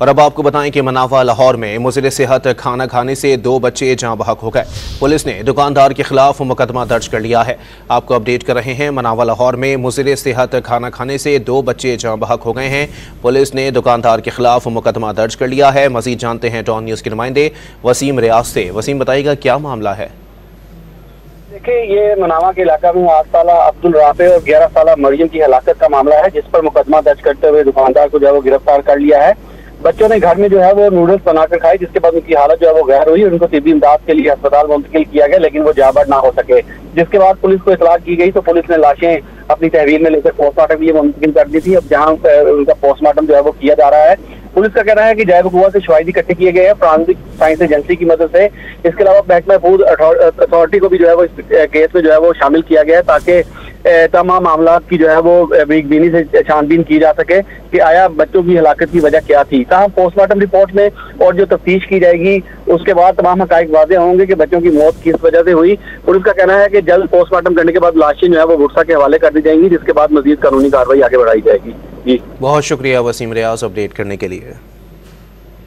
और अब आपको बताएं कि मनावा लाहौर में मुज़िर सेहत खाना खाने से 2 बच्चे जाँ बहक हो गए। पुलिस ने दुकानदार के खिलाफ मुकदमा दर्ज कर लिया है। आपको अपडेट कर रहे हैं, मनावा लाहौर में मुज़िर सेहत खाना खाने से 2 बच्चे जाँ बहक हो गए हैं। पुलिस ने दुकानदार के खिलाफ मुकदमा दर्ज कर लिया है। मजीद जानते हैं टॉन न्यूज़ के नुमाइंदे वसीम रियाज से। वसीम, बताइएगा क्या मामला है? देखिए, ये मनावा के इलाका में 8 साल अब्दुल राफे और 11 साल मरियम की हलाकत का मामला है, जिस पर मुकदमा दर्ज करते हुए दुकानदार को जो है वो गिरफ्तार कर लिया है। बच्चों ने घर में जो है वो नूडल्स बनाकर खाए, जिसके बाद उनकी हालत जो है वो गहर हुई। उनको तिब्बी इमदाद के लिए अस्पताल मुंतकिल किया गया, लेकिन वो जाबार ना हो सके। जिसके बाद पुलिस को इतला की गई तो पुलिस ने लाशें अपनी तहवील में लेकर पोस्टमार्टम के लिए मुंतकिल कर दी थी। अब जहाँ उनका पोस्टमार्टम जो है वो किया जा रहा है। पुलिस का कहना है कि जैव कुआ से शवाहिद इकट्ठे किए गए हैं फॉरेंसिक साइंस एजेंसी की मदद से। इसके अलावा महकमा फूड अथॉरिटी को भी जो है वो इस केस में जो है वो शामिल किया गया है, ताकि तमाम मामला की जो है वो बीनी से छानबीन की जा सके कि आया बच्चों की हलाकत की वजह क्या थी। ताहम पोस्टमार्टम रिपोर्ट में और जो तफ्तीश की जाएगी उसके बाद तमाम हकाइक वाज़ेह होंगे कि बच्चों की मौत किस वजह से हुई। पुलिस का कहना है कि जल्द पोस्टमार्टम करने के बाद लाशें जो है वो बुरसा के हवाले कर दी जाएंगी, जिसके बाद मजीद कानूनी कार्रवाई आगे बढ़ाई जाएगी। जी, बहुत शुक्रिया वसीम रियाज अपडेट करने के लिए।